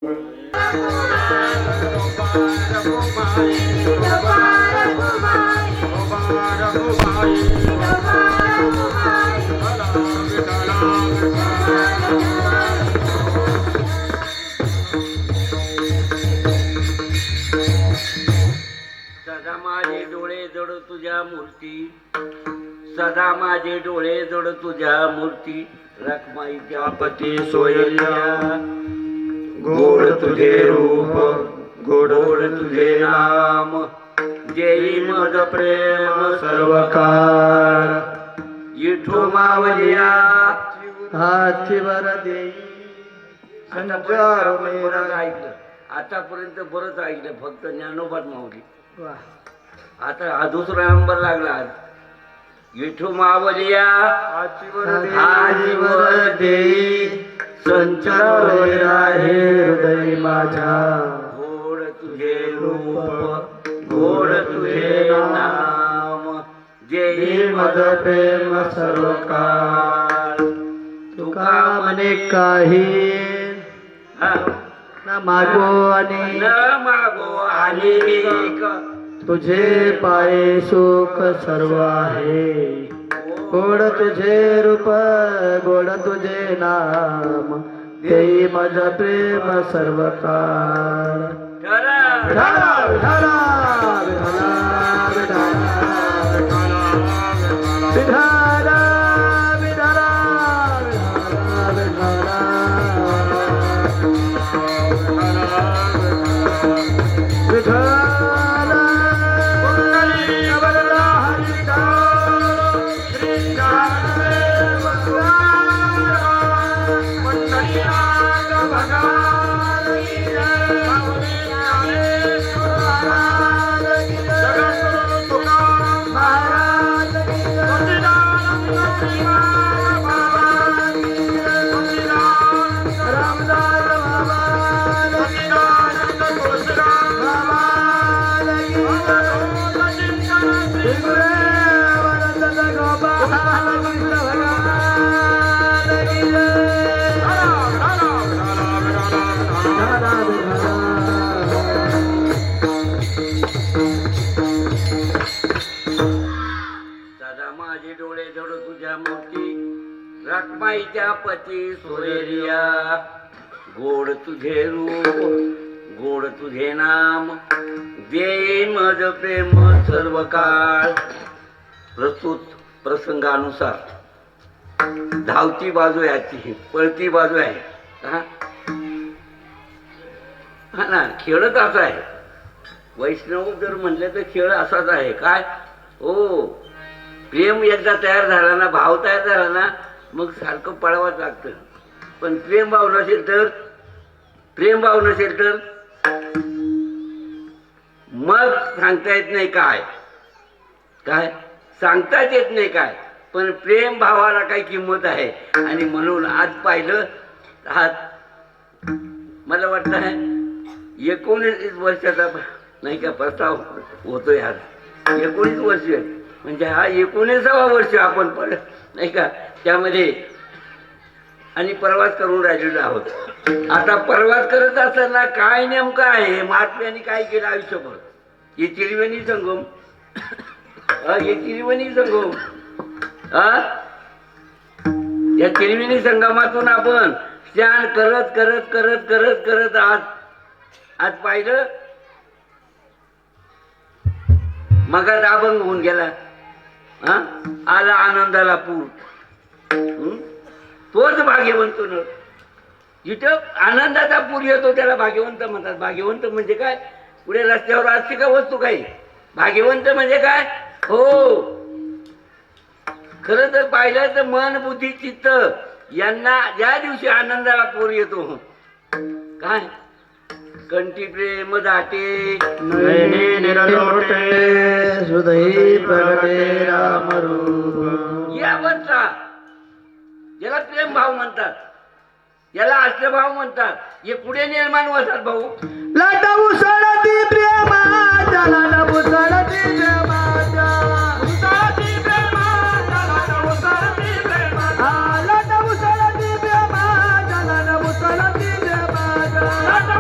सदा माझे डोळे जड तुझ्या मूर्ती, सदा माझे डोळे जड तुझ्या मूर्ती, रखमाईच्या पती सोयल्या, गोड तुझे रूप, गोड तुझे नाम, जेई मद प्रेम सर्व काळ. विठू मावलिया हातीवर देई संचार मेरा. ऐकलं आतापर्यंत बरंच ऐकलं, फक्त ज्ञानोबात मावली. आता हा दुसरा नंबर लागला आज. विठू मावलिया हातीवर देई संचार मेरा हे हृदय माझ्या. गोड तुझे रूप, गोड तुझे नाम, जेई मद प्रेम सर्व काळ. तुका म्हणे काही हा, न मागो आणि न मागो आणि तुझे पाये सुख सर्व आहे. गोड तुझे रूप, गोड तुझे नाम, देई मज प्रेम सर्व काळ. ठरा विठाला विठाला विठाला विठाला विठाला विठाला विठाला विठाला. रखमाईच्या पती सोयरिया, गोड तुझे रूप, गोड तुझे नाम, देई मज प्रेम सर्व काळ. प्रस्तुत प्रसंगानुसार धावती बाजू याची, पळती बाजू आहे. हा ना, खेळच असा आहे. वैष्णव जर म्हणलं तर खेळ असाच आहे. काय हो, प्रेम एकदा तयार झाला ना, भाव तयार झाला ना, मग सारखं पळावंच लागतं. पण प्रेम भाव नसेल तर, प्रेम भाव नसेल तर मग सांगता येत नाही. काय काय सांगताच येत नाही काय. पण प्रेम भावाला काही किंमत आहे. आणि म्हणून आज पाहिलं, आज मला वाटतं आहे 19 वर्षाचा नाही का प्रस्ताव होतोय. आज 19 वर्ष म्हणजे हा 19वा वर्ष आपण नाही का त्यामध्ये आणि प्रवास करून राहिलेलो आहोत. आता प्रवास करत असताना काय नेमकं आहे, महात्म्याने काय केलं आयुष्यभर, हे त्रिवेणी संगम, हे त्रिवेणी संगम, या त्रिवेणी संगमातून आपण स्नान करत करत करत करत करत आज पाहिलं मगात अभंग होऊन गेला. आला आनंदाला पूर. तोच भाग्यवंत न, जिथं आनंदाचा पूर येतो त्याला भाग्यवंत म्हणतात. भाग्यवंत म्हणजे काय, पुढे रस्त्यावर असते का वस्तू काही. भाग्यवंत म्हणजे काय हो, खरं तर पाहिलं तर मन बुद्धी चित्त यांना ज्या दिवशी आनंदाला पूर येतो, काय कंठी प्रेम दाटे, नयने निरलोटे, हृदयी प्रगटे राम रूप. या अवस्था याला प्रेम भाव म्हणतात, याला अष्टभाव म्हणतात. हे पुढे निर्माण होतात भाऊ. लाटा उसळती प्रेमाच्या, लाटा उसळती प्रेमाच्या, उसळती प्रेमाच्या, लाटा उसळती प्रेमाच्या, लाटा उसळती प्रेमाच्या, लाटा उसळती प्रेमाच्या, लाटा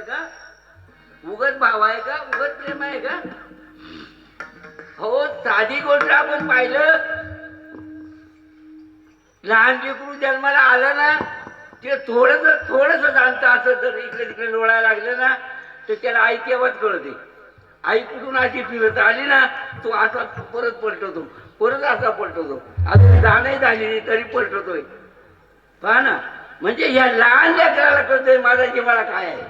आहे का? उगत भाव आहे का? उगत प्रेम आहे का? हो, साधी गोष्ट आपण पाहिलं, लहान लेकरू जन्माला आलं ना, ते थोडस जाणतं असं जर इकडे तिकडे लोळायला लागलं ना, तर त्याला आई तेव्हाच कळते. आई कुठून अशी फिरत आली ना, तो असा परत पलटवतो, परत असा पलटवतो, अजून जाणही झाली नाही तरी पलटवतोय. पहा ना, म्हणजे ह्या लहान लेकराला कळतंय माझा जिव्हाळा काय आहे.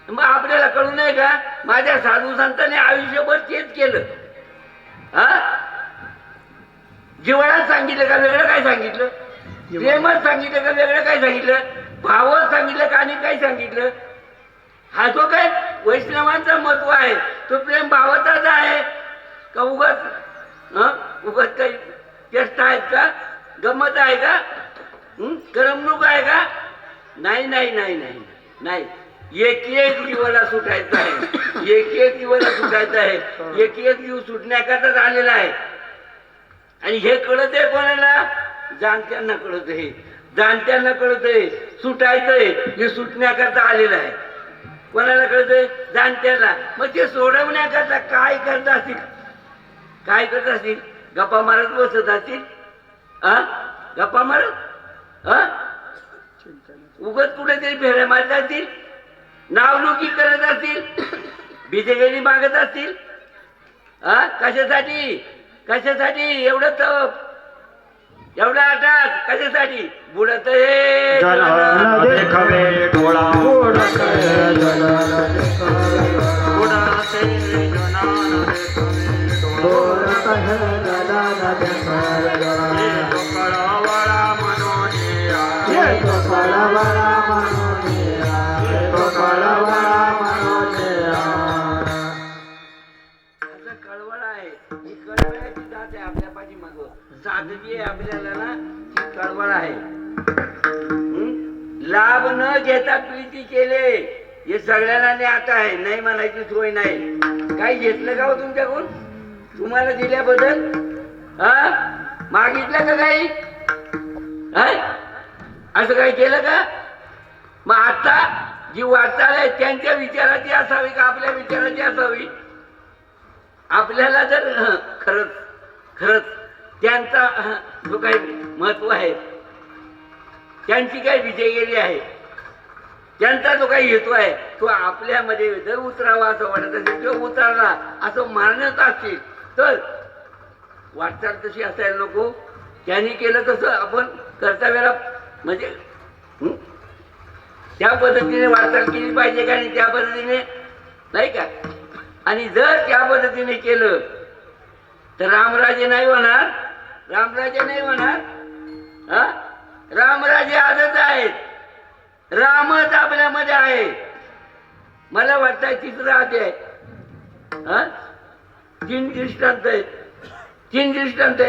मग आपल्याला कळू नये का? माझ्या साधू संतांनी आयुष्यभर तेच केलं. हा, जिव्हाळ्यात सांगितलं का वेगळं काय सांगितलं? प्रेमच सांगितलं का वेगळं काय सांगितलं? भावच सांगितलं का आणि काय सांगितलं? हा जो काय वैष्णवांचा महत्व आहे तो प्रेम भावाचाच आहे का उगत काही चेष्टा आहेत का? गंमत आहे का? करमणूक आहे का? नाही नाही नाही नाही नाही. एक एक जीवाला सुटायचं आहे, एक एक जीवाला सुटायचं आहे, एक एक जीव सुटण्याकरताच आलेला आहे. आणि हे कळत आहे कोणाला? जाणत्यांना कळत आहे, जाणत्यांना कळत आहे. सुटायचंय हे सुटण्याकरता आलेलं आहे. कोणाला कळतंय? जाणत्याला. मग ते सोडवण्याकरता काय करत असतील? काय करत असतील? गप्पा मारत बसत असतील. गप्पा मारत उगत कुठेतरी फेऱ्या मारत असतील, नावलौकिक करत असतील, बिजेगेरी मागत असतील. कशासाठी? कशासाठी एवढं तप, एवढा आटात कशासाठी? बुडत हे देखावे डोळा कळवळ आहे. ही कळवळ्याची जात आहे आपल्या पाठीमाग. साधगी आहे आपल्याला ना, ती कळवळ आहे. लाभ न घेता प्रीती केले हे सगळ्यांना ज्ञात आहे. नाही म्हणायची सोय नाही. काही घेतलं का हो तुमच्याकडून? तुम्हाला दिल्याबद्दल मागितलं का काही? असं काही केलं का? मग आता जी वाटचाल आहे त्यांच्या विचाराची असावी का आपल्या विचाराची असावी? आपल्याला जर खरंच खरंच त्यांचा जो काही महत्व आहे, त्यांची काही विजयगिरी आहे, त्यांचा जो काही हेतू आहे तो आपल्यामध्ये जर उतरावा असं वाटत असेल किंवा उतरला असं मानत असतील तर वाटचाल तशी असायला नको. त्यांनी केलं तसं आपण कर्तव्याला म्हणजे त्या पद्धतीने वाटचाल केली पाहिजे का? आणि त्या पद्धतीने नाही का? आणि जर त्या पद्धतीने केलं तर रामराजे नाही होणार. रामराजे नाही होणार. रामराजे आजच आहेत. रामच आपल्यामध्ये आहे. मला वाटतं तिसरं अध्याय 3 दृष्टांत आहेत. 3 दृष्टांत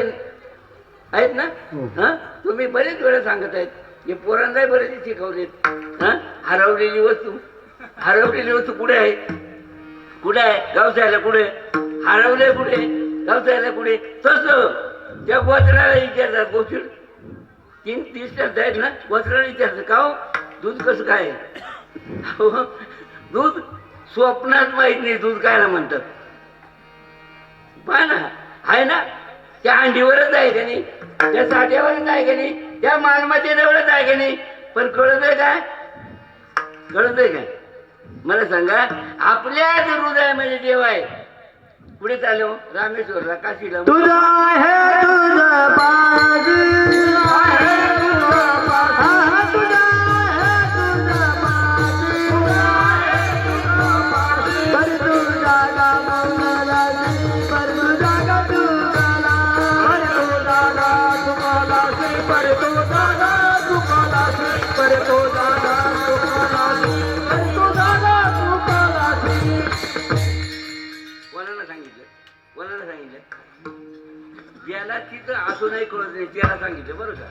आहेत ना? तुम्ही बरेच वेळा सांगत आहेत. हे पोरांनाही बरेच शिकवलेत. हरवलेली वस्तू कुठे आहे? कुठे आहे? गावसायला कुठे? हरवले कुठे? गावसायला कुठे? तसं त्या गोत्राला विचारतात. गोष्टी 3 दृष्टांत आहेत ना. गोत्राला विचारतात का हो दूध कसं काय? दूध स्वप्नात माहित नाही दूध कायला म्हणतात. पहा ना, आहे ना, त्या अंडीवरच आहे का नाही, त्या साठ्यावरच आहे का नाही, त्या मालमत्तेजवळच आहे का नाही. पण कळत आहे काय? कळत आहे काय? मला सांगा. आपल्याच हृदयामध्ये देव आहे. पुढे चालू रामेश्वरला, काशीला. तुझा आहे तुझा बाज ज्याला तिथं असं नाही कळत नाही त्याला सांगितलं बरं का.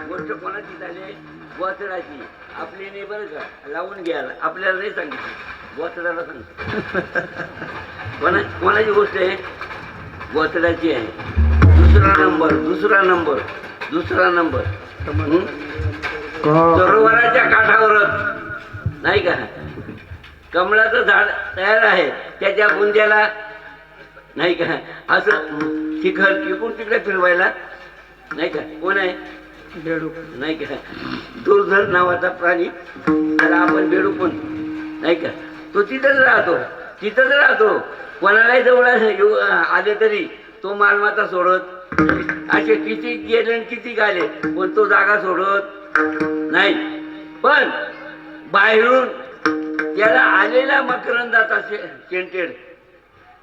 गोष्ट कोणाची झाली? गोचडाची. आपली नाही बरं का, लावून घ्यायला आपल्याला नाही सांगितलं, गोचडाला सांगितलं. कोणाची गोष्ट आहे? गोचडाची आहे. दुसरा नंबर सरोवराच्या काठावरच नाही का कमळाचं झाड तयार आहे, त्याच्या बुंद्याला नाही का असं शिखर किकून तिकडे फिरवायला नाही का कोण आहे बेडूक नाही का दुर्धर नावाचा प्राणी, त्याला आपण बेडूक पण नाही का, तो तिथंच राहतो कोणालाही जवळ आले तरी तो मालमत्ता सोडत असे किती गेले आणि किती गाले पण तो जागा सोडत नाही. पण बाहेरून त्याला आलेला मकरंदाचा सेंटेड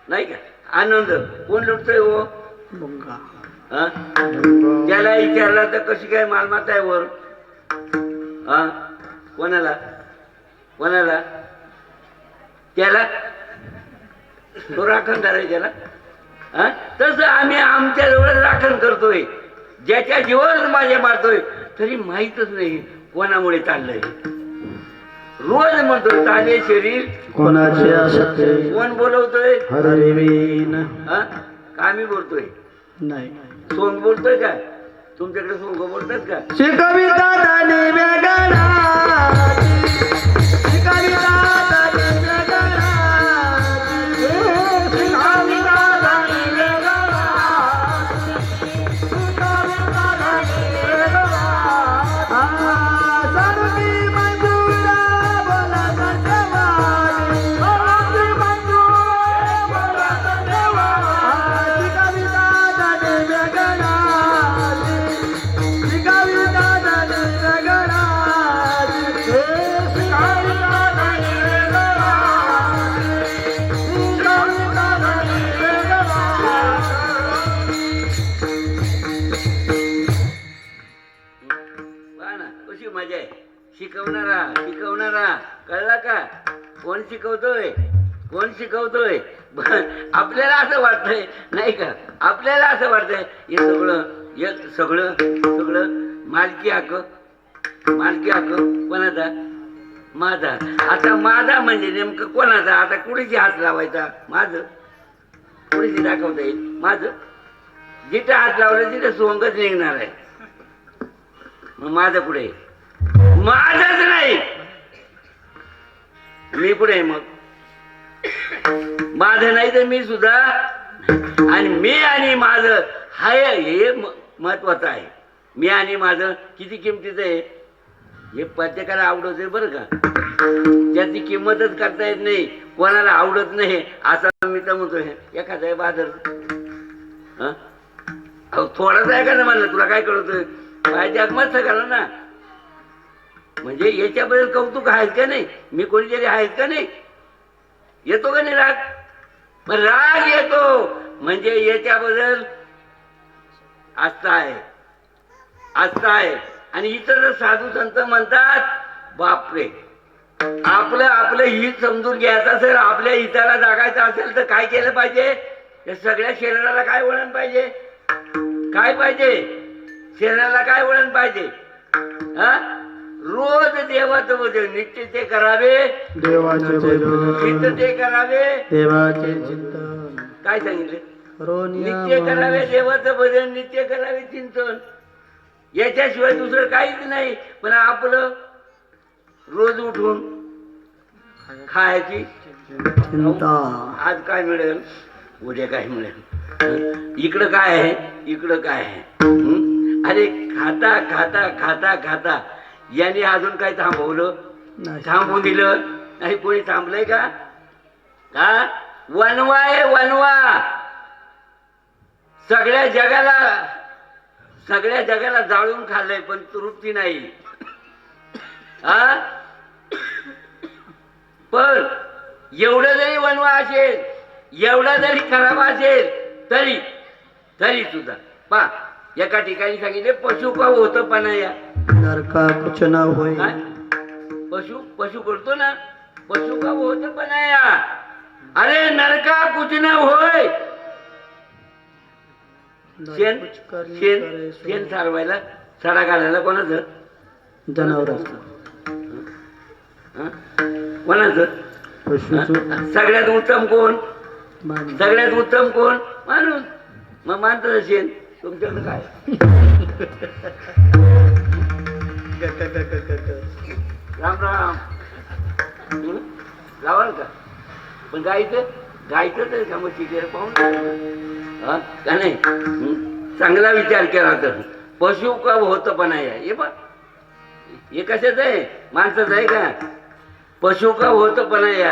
नाही का आनंद कोण लुटतोय हो हा? त्याला विचारला तर कशी काय मालमत्ता आहे वर हा कोणाला त्याला तो राखणदार आहे त्याला हा? तसं आम्ही आमच्या जवळ राखण करतोय, ज्याच्या जीवावर माझ्या मारतोय तरी माहीतच नाही कोणामुळे चाललंय. रोज म्हणतोय ताजे शरीर कोणाचे असते कोण बोलवतोय हरवीन हा का मी बोलतोय नाही सोंग बोलतोय का तुमच्याकडे सोंग बोलतात का शिकविता दानी वेगळा शिकविता दानी वेगळा शिकविता दानी वेगळा शिकविता दानी वेगळा सारखी मंजूरा बोलत जवानी सारखी मंजूरा बोलत जवानी शिकविता दानी वेगळा शिकविता दानी वेगळा शिकविता दानी वेगळा शिकविता दानी वेगळा. पहा ना कशी मजा आहे. शिकवणारा कळला का कोण शिकवतोय आपल्याला असं वाटतंय नाही का, आपल्याला असं वाटतंय हे सगळं मालकी हक्क कोणाचा माझा. आता माझा म्हणजे नेमकं कोणाचा, आता कुठेची हात लावायचा माझं कुठेची दाखवता येईल माझं, जिथं हात लावलं तिथं सोंगच निघणार आहे. मग माझं कुठे माझंच नाही मी पुढे मग माझं नाही तर मी सुद्धा आणि मी आणि माझं हाय हे महत्वाचं आहे. मी आणि माझं किती किमतीचं आहे हे प्रत्येकाला आवडत आहे बरं का, त्याची किंमतच करता येत नाही, कोणाला आवडत नाही असं मी तर म्हणतोय. एखादा आहे बाजार थोडासा आहे का ना म्हणलं तुला काय कळतोय पाहिजे मस्त करा ना, म्हणजे याच्याबद्दल कौतुक आहेच का नाही, मी कोणीतरी आहेच का नाही, येतो का नाही राग, पण राग येतो म्हणजे याच्याबद्दल आस्था आहे. आणि इतर साधू संत म्हणतात बापरे आपलं हित समजून घ्यायचं असेल, आपल्या हिताला जागायचं असेल तर काय केलं पाहिजे, या सगळ्या शरीराला काय वळण पाहिजे, शरीराला काय वळण पाहिजे हा, रोज देवाचं भजन नित्य ते करावे, देवाचे चित्त ते करावे, देवाचे चिंतन काय सांगितले नित्य करावे देवाचं भजन, नित्य करावे चिंतन, याच्याशिवाय दुसरं काहीच नाही. पण आपलं रोज उठून खायची आज काय मिळेल उद्या काय मिळेल, इकडं काय आहे अरे खाता याने अजून काय थांबवून दिलं नाही, कोणी थांबलंय का वनवा आहे वनवा, सगळ्या जगाला जाळून खाल्लंय पण तृप्ती नाही हा. पण एवढं जरी वनवा असेल, एवढा जरी खराब असेल तरी सुद्धा पा एका ठिकाणी सांगितले पशु का होतं पणाया नरका कुछ ना होय, पशु करतो ना पशु का होतं पणाया, अरे नरका कुछ ना होय. शेण सारवायला सडा घालायला कोणाचं जनावर कोणाचं सगळ्यात उत्तम कोण माणूस. मग माणसाचं शेण तुमच्याकडे काय राम राम लावाल का? पण गायचं तर का मग तिथे पाहून का नाही? चांगला विचार केला तर पशु का होतं पण आहे हे बघ, हे कशाच आहे? माणसाचं आहे का? पशु का होतं पण आहे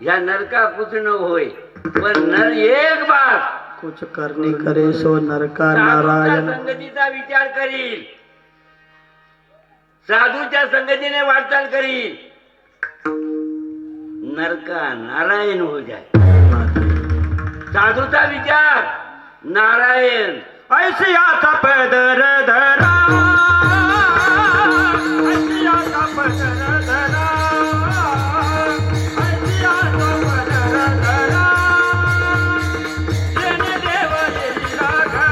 या नरका कुछ न होय, पण नर एक बार कुछ करनी करे सो नरका साधूच्या नारायण. संगतीचा विचार करील, साधूच्या संगतीने वाटचाल करील, नरका नारायण हो जाय. साधूचा विचार नारायण. ऐसियाचा पदर धरा, ऐसियाचा पदर धरा, ऐसियाचा पदर धरा, जेणे देव येईला घरा.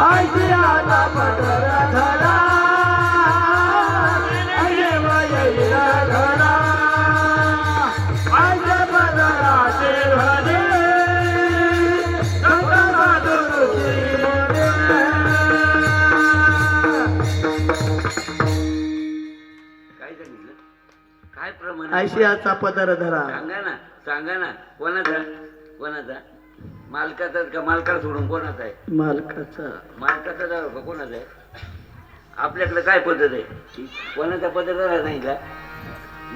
ऐसियाचा पदर धरा, जेणे देव येईला घरा. ऐसे पदराचे भजे काय प्रमाण? ऐशियाचा पदर धरा. सांगा ना कोणाचा? मालकाचा का? मालकाला सोडून कोणाचा आहे? मालकाचा जाऊ का? कोणाचा आहे? आपल्याकडे काय पद्धत आहे? कोणाचा पद्धत सांगितला?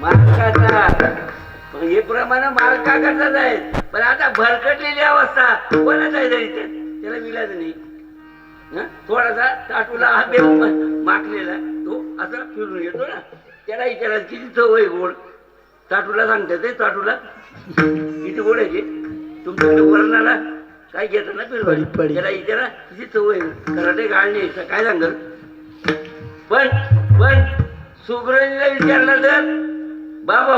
मालकाचा. हे प्रमाण मालकाचाच आहे. पण आता भरकटलेली अवस्था कोणाचा आहे? त्याला विलाज नाही. थोडासा टाटूला माकलेला तो असा फिरून येतो ना, त्याला विचारायचं किती चव आहे गोड. टाटूला सांगतात ते, टाटूला किती गोड आहे ते. तुमच्याकडे वर्णाला काय घेतात ना फिरवायला, त्याला विचारा किती चव आहे. कराटे गाळणे काय सांगल. पण सुग्रणीला विचारलं तर बाबा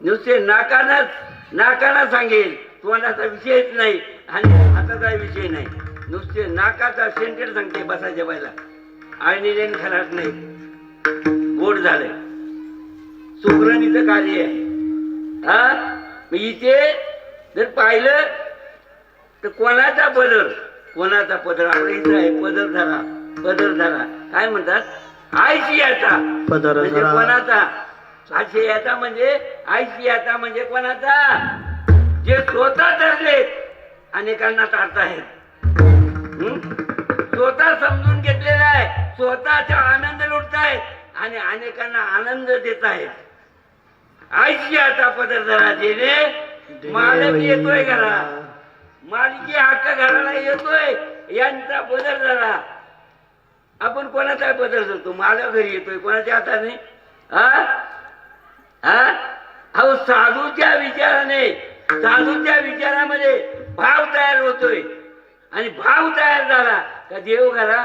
नुसते नाकाना सांगेल. तोंडाचा विषयच नाही आणि हाताचा विषय नाही. नुसते नाकाचा सेंटेड सांगते बसायच्या बायला. आळणीलेन खराट नाही, गोड झालंय. सुग्रणीचं कार्य आहे. इथे जर पाहिलं तर कोणाचा पदर आपल्या इथं आहे. पदर धरा काय म्हणतात? आयशियाचा पदर म्हणजे धरा. कोणाचा? आयशियाचा म्हणजे कोणाचा? जे स्वतः धरले अनेकांना तारताहेत. स्वतः समजून घेतलेला आहे, स्वतःचा आनंद लुटतायत आणि अनेकांना आनंद देत आहेत. आयशियाचा पदर धरा, जेणे मालक येतोय घरा, मालकी हक्क घराला येतोय, यांचा पदर धरा. आपण कोणाचा पदर धरतो? मालक घरी येतोय, कोणाच्या हाताने? अहो साधूच्या विचारामध्ये भाव तयार होतोय आणि भाव तयार झाला का देव घरा.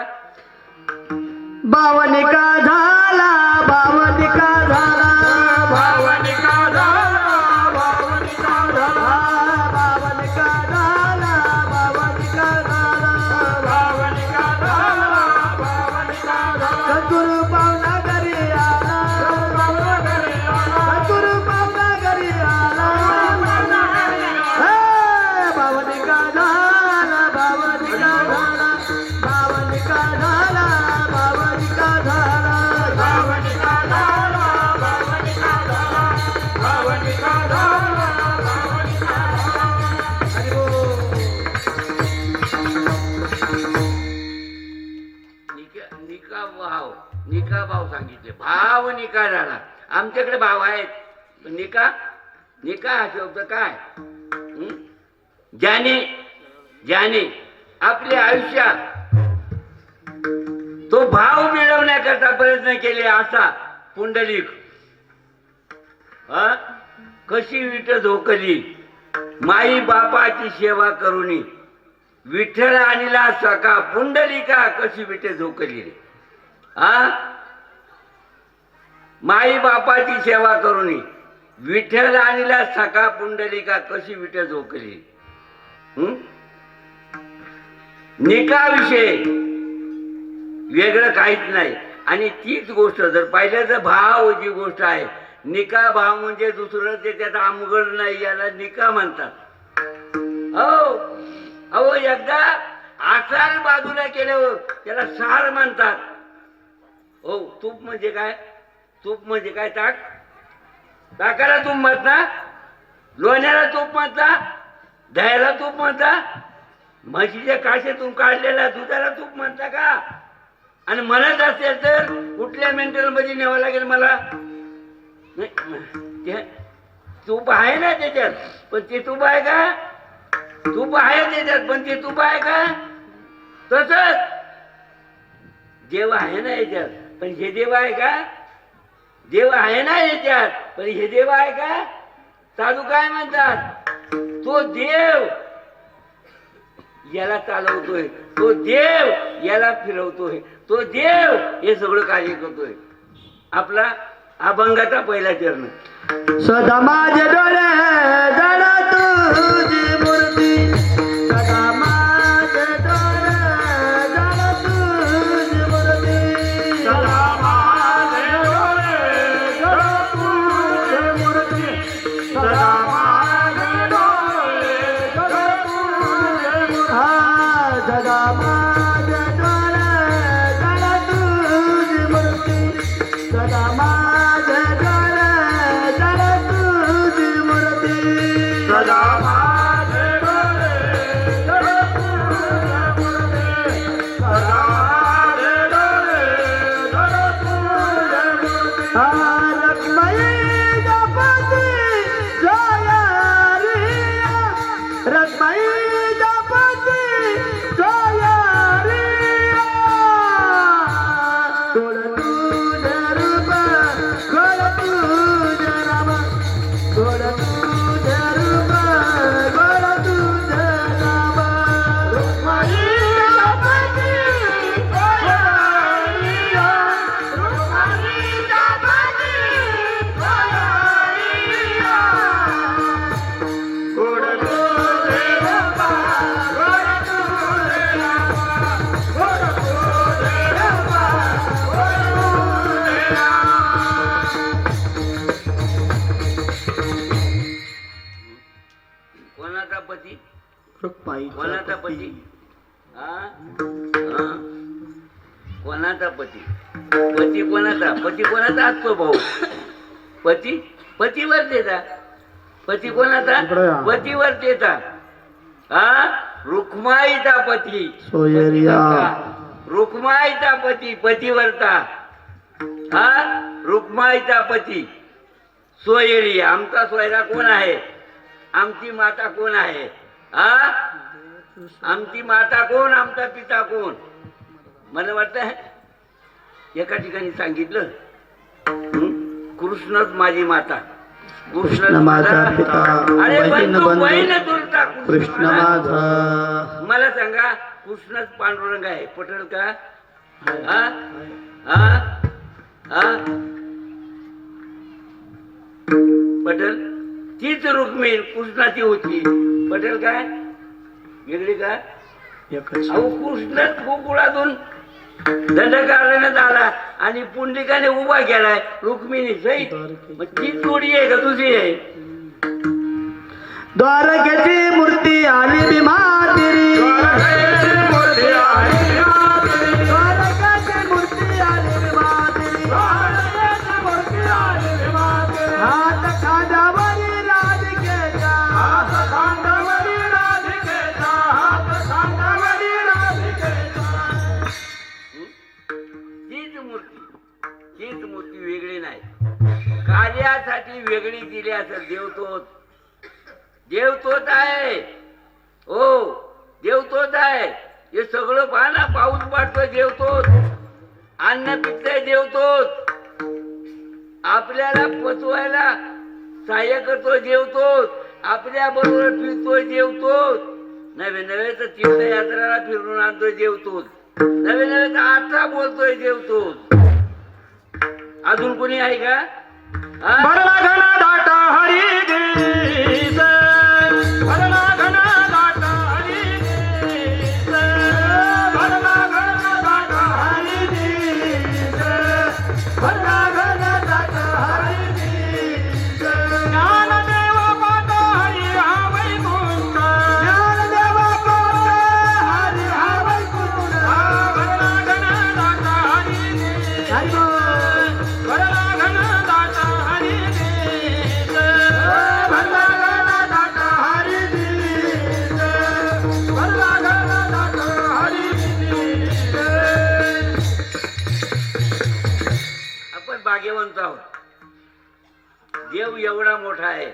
भावनिका झाला, भावनिका झाला, भावनिका झाला, भावनिका झाला, भावनिका झाला, भावनिका झाला, भावनिका झाला, भावनिका झाला. सद्गुरु पावला घरी आला, सद्गुरु पावला घरी आला. भावनिका झाला, भावनिका झाला, भावनिका झाला, भावनिका झाला, भावनिका झाला, भावनिका झाला, भावनिका झाला, भावनिका झाला. निका भाव सांगितले. भाव निका झाला. आमच्याकडे भाव आहेत. निका हा शब्द काय? ज्याने आपल्या आयुष्यात तो भाव मिळवण्याकरता प्रयत्न केले असा पुंडलिक. कशी विठ झोकली माई बापाची सेवा करुनी, विठ्ठल आणला सखा पुंडलिका कशी विठ झोकली रे. माई बापाची सेवा करुनी, विठ्ठल आणला सखा पुंडलिका कशी विठ झोकली. निकाविषयी वेगळं काहीच नाही. आणि तीच गोष्ट जर पाहिलं तर भाव जी गोष्ट आहे, निका भाव म्हणजे दुसरं ते त्याचा आमगड नाही, याला निका म्हणतात. अहो एकदा आसार बाजूला केल्यावर त्याला सार म्हणतात. हो तूप म्हणजे काय? ताक ताकाला तूप म्हणता, लोण्याला तूप म्हणता, दह्याला तूप म्हणता, म्हशीच्या काशेतून काढलेल्या दुधाला तूप म्हणता का? आणि म्हणत असेल तर कुठल्या मेंटल मध्ये न्यावं लागेल मला? ते तूप आहे ना त्याच्यात, पण ते तूप आहे का? तूप आहे त्याच्यात, पण ते तूप आहे का? तसंच देव आहे ना याच्यात, पण हे देव आहे का? देव आहे ना याच्यात, पण हे देव आहे का? साधू काय म्हणतात? तो देव याला चालवतोय, तो देव याला फिरवतोय, तो देव हे सगळं कार्य करतोय. आपला अभंगाचा पहिला चरण. सदा माझे डोळे जळा तुझी मूर्ती, सदा माझे डोळे जळा तुझी मूर्ती, सदा माझे डोळे जळा तुझी मूर्ती, सदा माझे डोळे जळा तुझी मूर्ती, सदा माझे डोळे जळा तुझी मूर्ती, सदा माझे डोळे जळा तुझी मूर्ती, सदा माझे डोळे जळा तुझी मूर्ती, सदा माझे डोळे जळा तुझी मूर्ती. रखमाई जपती जया रिया, रखमाई जपती जया रिया, गोड तुझे रूप, गोड तुझे नाम, गोड तुझे रूप, गोड तुझे नाम. रखमाई जपती जया रिया, रखमाई जपती जया रिया, गोड तुझे रूप, गोड तुझे नाम, गोड तुझे रूप, गोड तुझे नाम. कोणाचा पती? रखमाई कोणाचा पती? हा? हा. कोणाचा पती? पती कोणाचा? पती कोणाचा असतो भाऊ? पती पतीवर देता. पती कोणाचा? इकडे या. पतीवर देता. हा? रुक्माईचा पती. सोयरिया. रुक्माईचा पती पतिवर्ता. हा? रुक्माईचा पती सोयरी. आमचा सोयरा कोण आहे? आमची माता कोण आहे? हा? आमची माता कोण? आमचा पिता कोण? मला वाटतं एका ठिकाणी सांगितलं, कृष्णच माझी माता, कृष्ण माझा पिता, अरे पण बहीण तू बंधू बहीण तुलता कृष्ण माझा. मला सांगा, कृष्णच पांडुरंग आहे, पटेल का? हा? हा? हा? पटेल? तीच रुक्मिणी कृष्णाची होती, पटेल काय? वेगळी काय? एकच. अहो कृष्णच गोकुळातून दंडकारण्यात आला आणि पुंडलिकाने उभा केलाय रुक्मिणी सहित. मग ती जोडी आहे का दुसरी आहे? द्वारकेची मूर्ती आली भीमातिरी, द्वारकेची मूर्ती आली भीमातिरी, द्वारकेची मूर्ती आली भीमातिरी, द्वारकेची मूर्ती आली भीमातिरी. हात खांद्यावरी राधिकेचा, हात खांद्यावरी राधिकेचा, हात खांद्यावरी राधिकेचा. हीच मूर्ती वेगळी नाही, कार्यासाठी वेगळी दिली असेल. देव तोच आहे. हो, देव तोच आहे. हे सगळं पहा ना, पाऊस पडतोय देव तोच, अन्न पिकतंय देव तोच, आपल्याला पचवायला सहाय्य करतोय देव तोच, आपल्या बरोबर फिरतोय देव तोच, नवे नवे तर तीर्थयात्रेला फिरून आणतोय देव तोच, नवे नवे तर आता बोलतोय देव तोच. अजून कोणी आहे का? हा? भरला घना दाट हरी गीत, भरला घना दाट हरी गीत, भरला घना दाट हरी गीत, भरला घना दाट हरी गीत. ज्ञानदेव पाठ हरी हा वैकुंठ, ज्ञानदेव पाठ हरी हा वैकुंठ, भरला घना दाट हरी गीत, भरला घना दाट हरी गीत. बोलत आहोत. देव एवढा मोठा आहे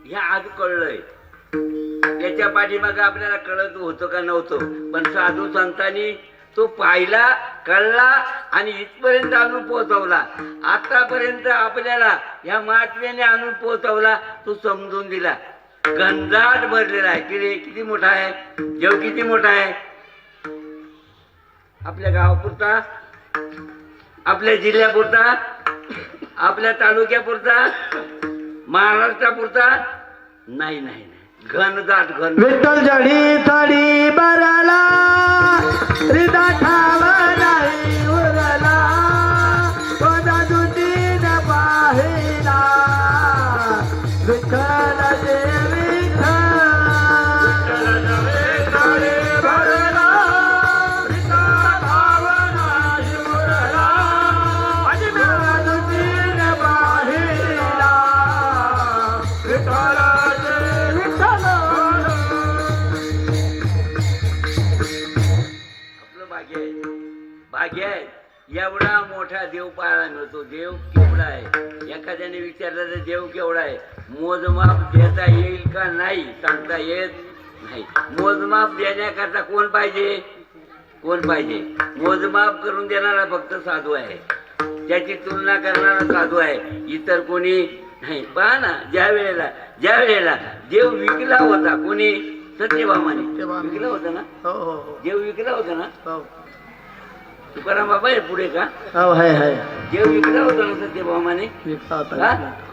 हे आज कळलंय. त्याच्या पाठीमागे आपल्याला कळत होतं का नव्हतं, पण साधू संतांनी तो पाहिला, कळला आणि इथपर्यंत आणून पोहोचवला. आतापर्यंत आपल्याला या महात्म्याने आणून पोहोचवला, तो समजून दिला. गंजाट भरलेला आहे. किती मोठा आहे देव, किती मोठा आहे. आपल्या गावापुरता, आपल्या जिल्ह्यापुरता, आपल्या तालुक्यापुरता, महाराष्ट्रापुरता नाही नाही नाही, घनदाट घन. विठ्ठल जडी तडी बरला हृदय ठावलाई उरला पदा दुतीन पाहिला विठ्ठल जे भाग्य आहे. एवढा मोठा देव पाहायला मिळतो. देव केवढा आहे. एखाद्याने विचारलं तर देव केवढा आहे, मोजमाप देता येईल का नाही सांगता येत नाही. मोजमाप देण्याकरता कोण पाहिजे, कोण पाहिजे. मोजमाप करून देणारा फक्त साधू आहे. त्याची तुलना करणारा साधू आहे, इतर कोणी नाही. पहा ना, ज्या वेळेला देव विकला होता, कोणी, सत्यभामाने विकला होता ना. देव विकला होता ना. तुकाराम बाबा आहे पुढे का. देव विकला होता ना सत्यभामाने.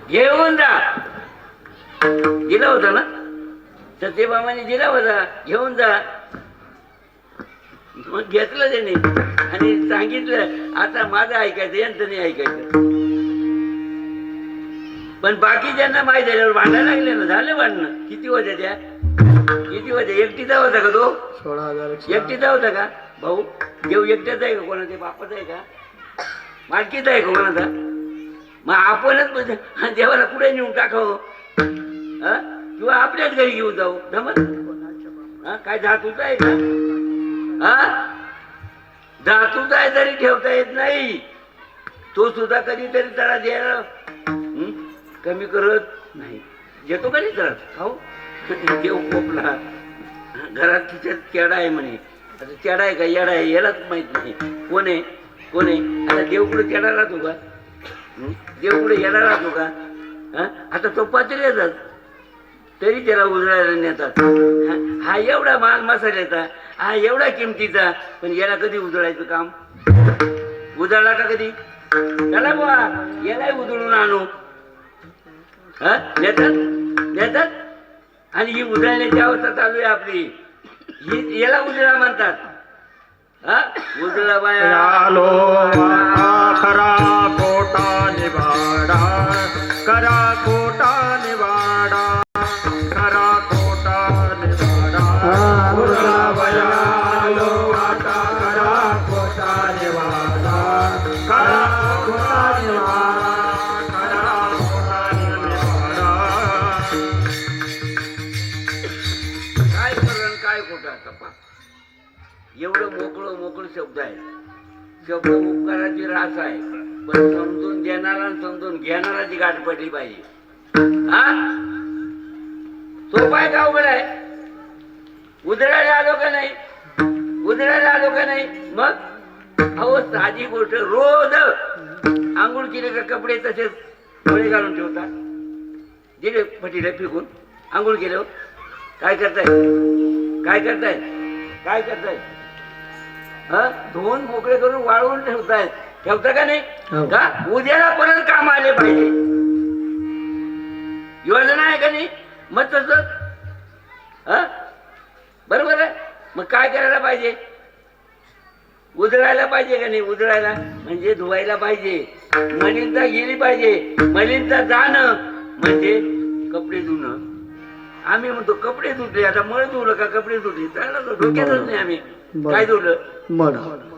घेऊन जा दिला होता ना, सत्यभामाने दिला होता, घेऊन जा. मग घेतलं त्याने आणि सांगितलं आता माझं ऐकायचं, यांचं नाही ऐकायचं. पण बाकीच्यांना माहिती झाल्यावर भांडायला लागले ना. झालं भांडणं. किती होत्या त्या, किती होत्या. एकटीचा होता का तो, 16,000. एकटीचा होता का भाऊ. देव एकट्याचा आहे का, कोणाचा बापाचा आहे का, मालकीचा आहे का कोणाचा. मग आपणच देवाला कुठे नेऊन टाकावं, किंवा आपल्याच घरी घेऊन जाऊ जमत. काय धातूचा आहे का, धातूचा आहे तरी ठेवता येत नाही. तो सुद्धा कधीतरी त्याला द्यायला कमी करत नाही. देतो कधी तर खाऊ. देव कोपला घरात तिच्यात चेडा आहे म्हणे. आता चेडा आहे का येडा आहे यालाच माहित नाही. कोण आहे, कोण आहे. आता देव कुठे चेडा राहतो का, देव कुठे येडा राहतो का. आता तो पात्री येतात तरी त्याला उजळायला नेतात. हा एवढा माल मसाल्याचा, हा एवढा किमतीचा, पण याला कधी उजळायचं काम, उजळला का कधी. चला बुवा यालाही उजळून आणू. नेतात आणि ही उजळण्याची अवस्था चालू आहे आपली. ही याला उजळा म्हणतात. उजळा बाया खरा खोटा निवाडा, करा खोटा निवाडा, खरा खोटा निवाडा. उजळा बया लो आता करा खोटा निवाडा, करा खोटा निवाडा, करा खोटा निवाडा. काय करण काय खोटं आता पा. एवढं मोकळं शब्द आहे. शब्द उपकाराची रास आहे, पण समजून देणारा आणि समजून घेणाराची गाठ पडली पाहिजे. सोपा आहे का अवघड आहे. उधळायला आलो का नाही, उधळायला आलो का नाही. मग अहो साधी गोष्ट. रोज आंघोळ केले का कपडे तसेच डोळे घालून ठेवता, दिले फटीला फेकून. आंघोळ केलं काय करताय, काय करताय, काय करताय. धुवून मोकळे करून वाळवून ठेवतायत. ठेवता का नाही का. उद्याला परत काम आले पाहिजे. योजना आहे का नाही. मग तसंच बरोबर आहे. मग काय करायला पाहिजे, उजळायला पाहिजे का नाही. उजळायला म्हणजे धुवायला पाहिजे. मलिनता गेली पाहिजे. मलिनता जाणं म्हणजे कपडे धुणं. आम्ही म्हणतो कपडे धुतले, आता मळ धुवलं का कपडे धुतले, त्याला डोक्यातच नाही. आम्ही काय धुवलं,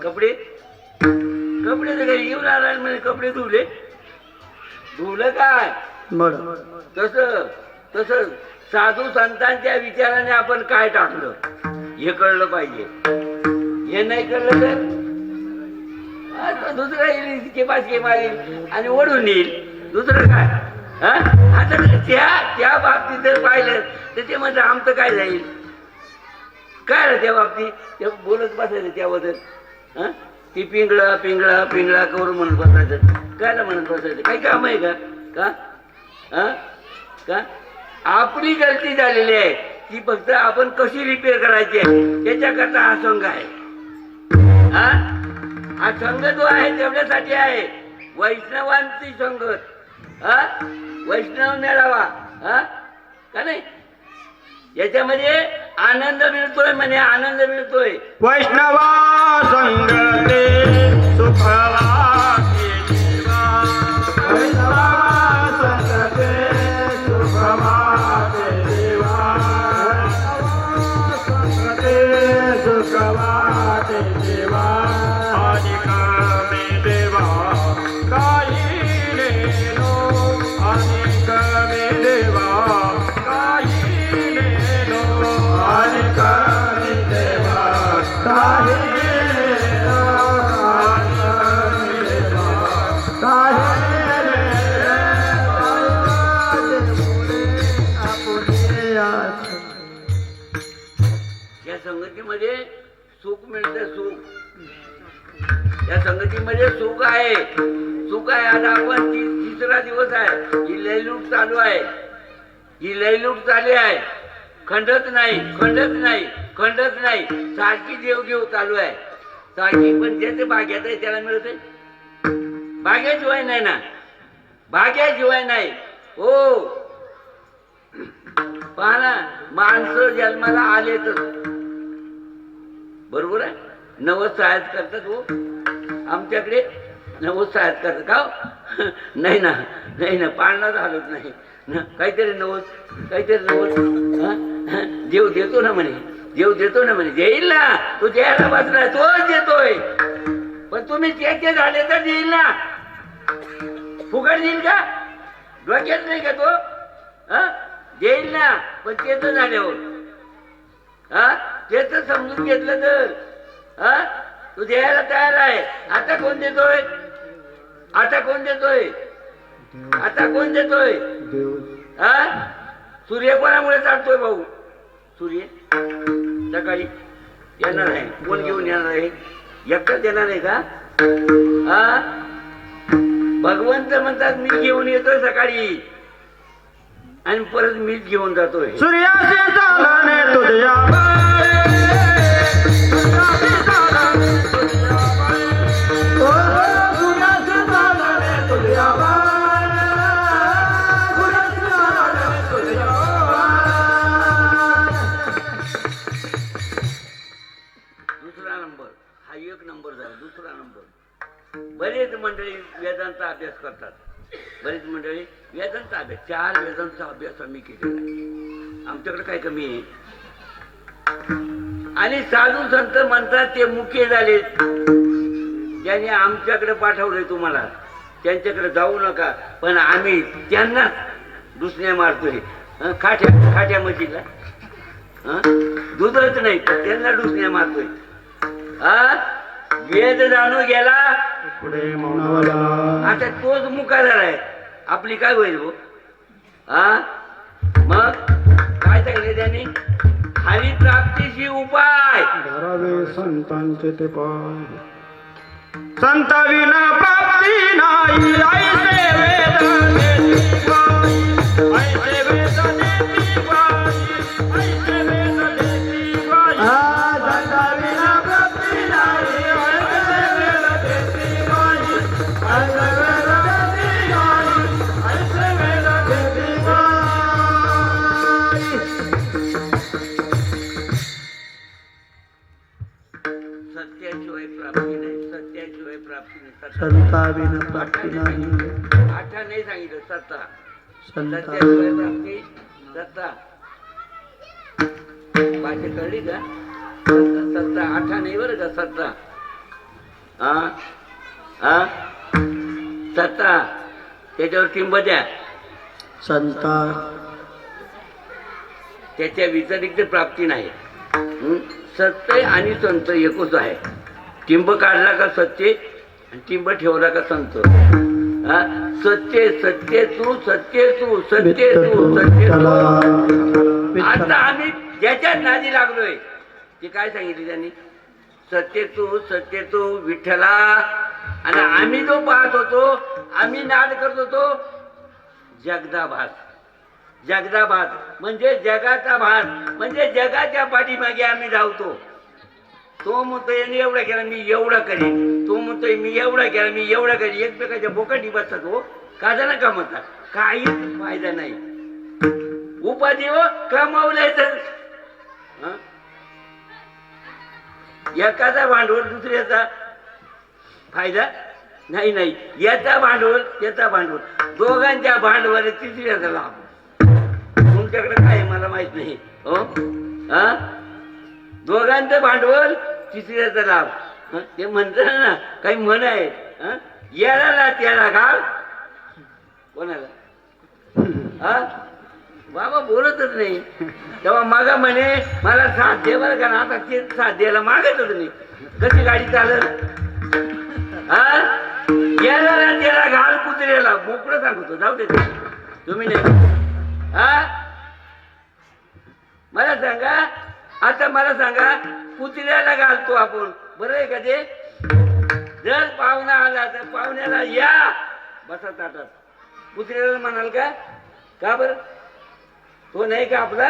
कपडे. कपडे तर घरी घेऊन आला म्हणजे कपडे धुवले. धुवलं काय. तस साधू संतांच्या विचाराने आपण काय टाकलं हे कळलं पाहिजे. हे नाही कळलं तर आता दुसरा येईल के मारील आणि ओढून येईल. दुसरं काय? हा आता त्या बाबतीत जर पाहिलं तर ते म्हणतं आमचं काय जाईल. काय रे त्या बाबतीत ते बोलत बसायचं त्याबद्दल. हा ती पिंगळा पिंगळा पिंगळा करून म्हणत बसायचं. कायला म्हणत बसायचं? काही काम आहे का? का हा का आपली गलती झालेली आहे ती फक्त आपण कशी रिपेअर करायची आहे त्याच्याकरता हा संघ आहे. हा संघ जो आहे तेवढ्यासाठी आहे. वैष्णवांची संगत, वैष्णव मेळावा, का नाही? याच्यामध्ये आनंद मिळतोय, म्हणे आनंद मिळतोय. वैष्णवा संगते सुखवाके जीवा, वैष्णवा संगते सुखवाके जीवा, संगते सुखवाके जीवा. अधिक मे देवा काही लेलो, अधिक मे देवा काही लेलो, अधिक मे देवा काही लेलो, अधिक मे देवा काही या संगतीमध्ये सुख मिळतं. सुख या संगतीमध्ये सुख आहे. सुख आहे. आता आपण तिसरा दिवस आहे. ही लयलूट चालू आहे. ही लयलूट चालू आहे. खंडत नाही, खंडत नाही, खंडत नाही. सारखी देव चालू आहे. सारखी. पण ज्याचे भाग्यात आहे त्याला मिळते. भाग्याशिवाय नाही ना. भाग्याशिवाय नाही. हो पहा ना, माणसं जन्माला आले तर बरोबर आहे. नवस सहाय्य करतात. हो आमच्याकडे नवस सहाय्य करतात का? नाही ना, नाही ना, पाळणा झालंच नाही. काहीतरी नवस, काहीतरी नवस. देव देतो ना म्हणे, देव देतो ना म्हणे. देईल ना. तो द्यायला बसलाय, तोच देतोय. पण तुम्ही त्याचे झाले तर देईल ना. फुकट देईल का? डोक्यात नाही का तो? देईल ना. पण तेच झाल्यावर तेच समजून घेतलं तर तू द्यायला तयार आहे. आता कोण देतोय? आता कोण देतोय? आता कोण देतोय? सूर्य कोणामुळे चालतोय भाऊ? सूर्य सकाळी येणार आहे. कोण घेऊन येणार आहे? एकटाच येणार आहे का? भगवंत म्हणतात मी घेऊन येतोय सकाळी आणि परत मीच घेऊन जातोय. सूर्याचे चालणे तुझ्या दुसरा नंबर. बरेच मंडळी वेदांचा अभ्यास करतात. बरेच मंडळी वेदांचा अभ्यास, 4 वेदांचा अभ्यास आम्ही केलेला आहे. आमच्याकडे काय कमी आहे? आणि साधू संत म्हणतात ते मुके झाले, त्यांनी आमच्याकडे पाठवलंय तुम्हाला, त्यांच्याकडे जाऊ नका. पण आम्ही त्यांना दुसऱ्या मारतोय. खाट्या म्हशीला दुधच नाही, त्यांना दुसऱ्या मारतोय. वेद जाणू गेला पुढे मौनाला. आता तोच मुका झालाय. आपली काय होईल हो? मग काय सांगितले त्यांनी? हरी प्राप्तीशी उपाय धरावे संतांचे ते पाय. संत विना प्राप्ती नाही. ऐसे वेद देती बाई, ऐसे वेद देती बाई, ऐसे वेद देती बाई. संत विना प्राप्ती नाही. ऐसे वेद देती बाई, ऐसे वेद देती बाई, ऐसे वेद देती बाई. सत्याशिवाय प्राप्ती नाही. सत्याशिवाय प्राप्ती नाही. संता विना प्राप्ती नाही. आठा नाही सांगितलं. सत्ता. संता सत्याशिवाय प्राप्ती. सत्ता भाषा कळली का? सत्ता आठा नाही बरं का? सत्ता सत्ता त्याच्यावर टिंब द्या. संता त्याच्या व्यतिरिक्त प्राप्ती नाही. सत्य आणि संत एकच आहे. टिंब काढला का सत्य टिंब ठेवला का सांगतो हा सत्य सत्य तू सत्य तू सत्य तू सत्य तू. आता आम्ही ज्याच्यात नादी लागलोय ते काय सांगितले त्यांनी सत्य तू विठ्ठला. आणि आम्ही जो पाहत होतो आम्ही नाद करत होतो जगदाभास. जगदाभास म्हणजे जगाचा भास म्हणजे जगाच्या पाठीमागे आम्ही धावतो. तो म्हणतोय मी एवढा केला मी एवढा करीन तो म्हणतोय मी एवढा केला मी एवढा करीन. एकमेकाच्या बोकाटी बसतात हो काजा ना का म्हणतात काहीच फायदा नाही. उपाधी हो कमावलंय तर एकाचा भांडवल दुसऱ्याचा फायदा नाही. नाही याचा भांडवल त्याचा भांडवल दोघांच्या भांडवल तिसऱ्याचा लाभ. तुमच्याकडे काय मला माहित नाही हो हा दोघांचं भांडवल तिसऱ्याचा लाभ. ते म्हणतात ना काही म्हण आहे याला त्याला घाल कोणाला हा बाबा बोलतच नाही. तेव्हा मागा म्हणे मला साथ दे बरं का ना. आता ते साथ द्यायला मागतच नाही. कशी गाडी चालत हा याला त्याला घाल कुत्र्याला मोकळं सांगतो जाऊ दे तुम्ही नाही हा. मला सांगा आता मला सांगा कुत्र्याला घालतो आपण बरं आहे का ते. जर पाहुणा आला तर पाहुण्याला या बसा ताटात कुत्र्याला म्हणाल का बरं तो नाही का आपला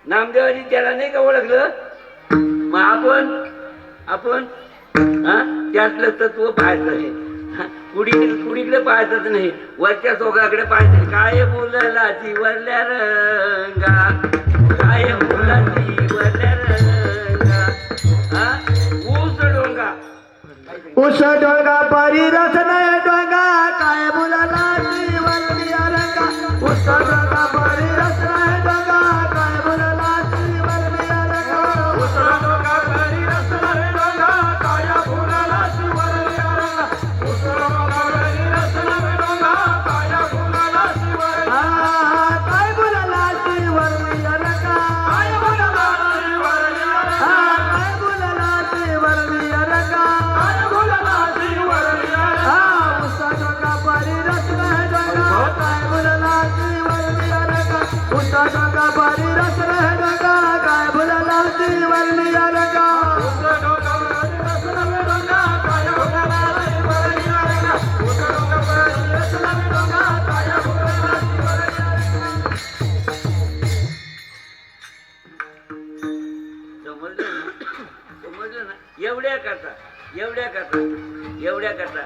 नामदेवानी त्याला नाही का ओळखलं. मग आपण हा त्यातलं तत्व पाहायचं आहे. कुडीकडे पाहायचंच नाही वरच्या सोगाकडे पाहायचं. काय बोलायला ती वरल्या रंगा काय बोलायची वरल्या रंगा हा ऊस डोंगा उस डोंगा परी रस नाही डोंगा काय बोलाला वरल्या रंगा. उस डोंगा परी रस नाही डोंगा काय बोलाला वरल्या रंगा. उस डोंगा परी रस नाही डोंगा काय बोलाला वरल्या रंगा. उस डोंगा परी रस नाही डोंगा काय बोलाला वरल्या काय बोलाला वरल्या रंगा. काय बोलाला वरल्या रंगा. काय बोलाला वरल्या रंगा. काय बोलाला वरल्या रंगा. उस डोंगा परी रस नाही डोंगा काय बोलाला वरल्या रंगा. उस डोंगा परी रस नाही डोंगा काय बोलाला वरल्या रंगा. उस डोंगा परी रस नाही डोंगा काय बोलाला वरल्या रंगा. उस डोंगा परी रस नाही डोंगा काय बोलाला वरल्या रंगा. समजलं ना एवढ्या करता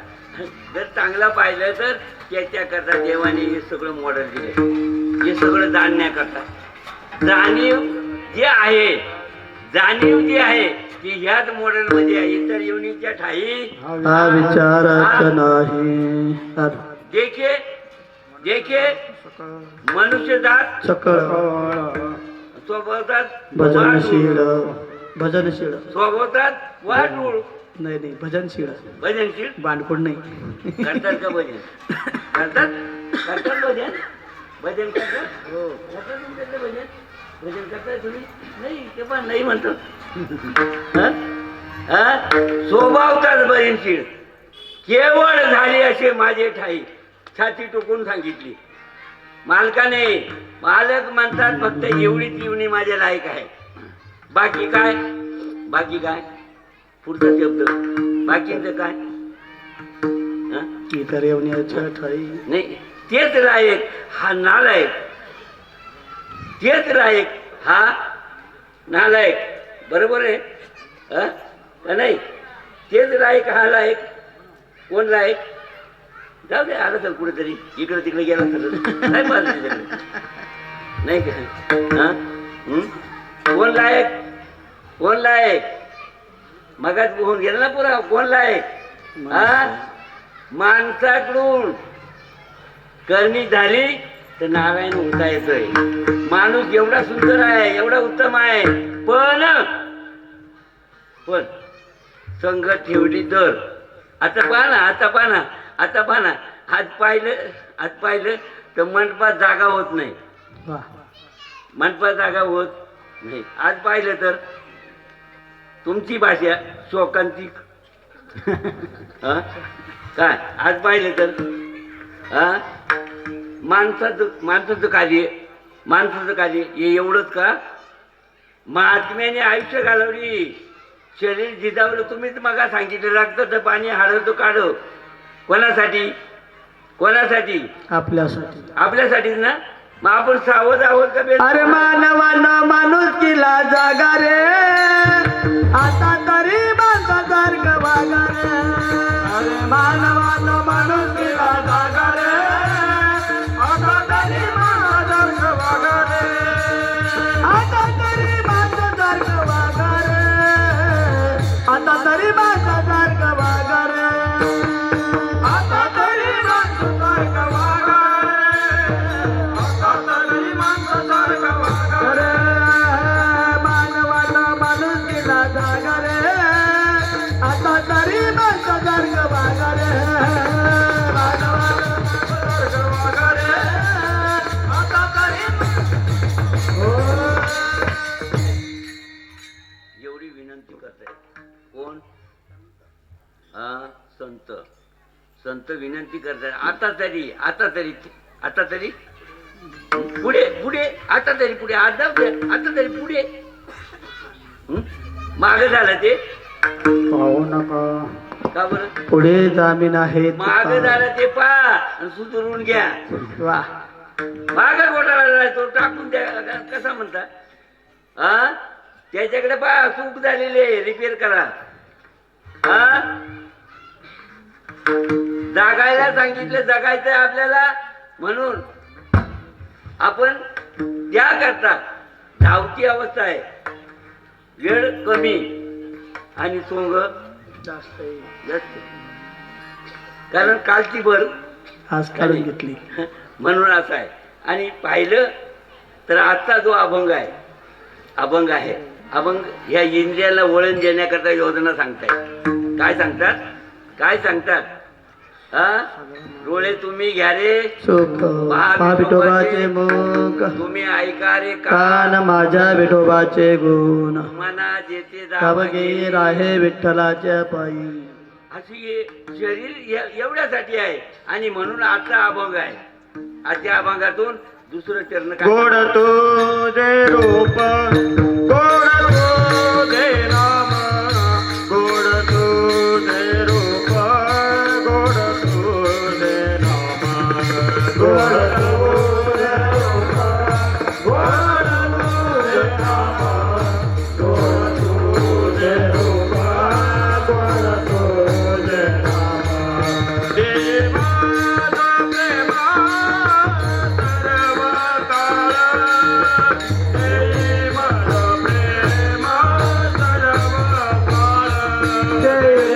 जर चांगला पाहिलं तर त्याच्याकरता देवाने हे सगळं मॉडेल दिले. हे सगळं जाणण्याकरता जाणीव जी आहे की ह्याच मॉडेल मध्ये इतर योनीच्या ठाई हा विचारायचा नाही. देखे मनुष्य जात सकळ स्वभावतात भजनशील स्वभावतात वाटूळ नाही भजनशील भजनशील बांडकोड नाही. करतात का भजन करतात भजन करतात हो करतात तुमच्याकडे भजन करताय तुम्ही नाही ते पण नाही म्हणतो. स्वभावतात भजनशील केवळ झाले असे माझे ठाई छाती टोकून सांगितली. मालकाने मालक म्हणतात फक्त एवढीच येवणी माझ्या लायक आहे. बाकी काय पुढचा शब्द बाकीचं काय इतर येवण्याच्या ठाई नाही. तेच लायक हा नालायक तेच लायक हा नालायक बरोबर आहे का नाही. तेच लायक हा लायक कोण लायक जाऊ दे आलं तर कुठेतरी इकडे तिकडे गेला तर नाही पाहिजे नाही का कोण लायक मगाच होऊन गेला ना पुरा कोण लायक माणसाकडून करणी झाली तर नारायण उठता येतोय. माणूस एवढा सुंदर आहे एवढा उत्तम आहे पण संगत ठेवली तर आता पहा ना आज पाहिलं तर मंडपात जागा होत नाही. मंडपात जागा होत नाही. आज पाहिलं तर तुमची भाषा शोकांतिक हा? काय आज पाहिलं तर हा माणसाचं कार्य हे एवढंच का? महात्म्याने आयुष्य घालवली, शरीर जिजावलं. तुम्हीच मग सांगितलं रक्ताचं पाणी हाडवतो काढव. कोणासाठी आपल्यासाठीच ना. मग आपण सावध आहोत का अरे मानवानं माणूस किला जागा रे, आता तरी माणसासारखं वागा रे. अरे मानवानं माणूस किला जागा रे, आता तरी माणसासारखं वागा रे. आता तरी माणसासारखं वागा रे, आता तरी माणसासारखं वागा रे. आता तरी माणसासारखं वागा रे. मानवानं माणूस केला जागा रे, आता तरी माणसासारखं वागा रे. मानवानं माणसासारखं वागा रे, आता तरी एवढी विनंती करताय कोण? हा संत विनंती करताय. आता तरी पुढे आता तरी पुढे माग झालं ते पाहू नका, का बरं? पुढे जामीन आहे. माग झालं ते पा आणि सुधरून घ्या. वा माग घोटाळा झाला तो टाकून द्या. कसा म्हणता? हा त्याच्याकडे पा चूक झालेले रिपेअर करा. हा जागायला सांगितलं, जगायचंय आपल्याला, म्हणून आपण त्या करता धावती अवस्था आहे. वेळ कमी आणि सोंग जास्त कारण कालची भर आज काढून घेतली म्हणून असं आहे. आणि पाहिलं तर आजचा जो अभंग आहे अभंग ह्या इंद्रियाला वळण देण्याकरता योजना सांगताय. काय सांगतात? हा डोळे तुम्ही घ्या रे सुख पहा विठोबाचे मुख, तुम्ही ऐका रे कान माझ्या विठोबाचे गुण, मना जेते जावगे राहे विठ्ठलाच्या पायी. अशी हे शरीर एवढ्यासाठी आहे. आणि म्हणून आजचा अभंग आहे. आजच्या अभंगातून दुसरं चरण गोड तुझे रूप, गोड तुझे नाम, गोड तुझे रूप, गोड तुझे नाम, गोड तुझे रूप, गोड तुझे नाम, गोड तुझे रूप, गोड तुझे नाम. देवाचा प्रेमा सर्व काळ, देई माझा प्रेमा सर्व काळ, देई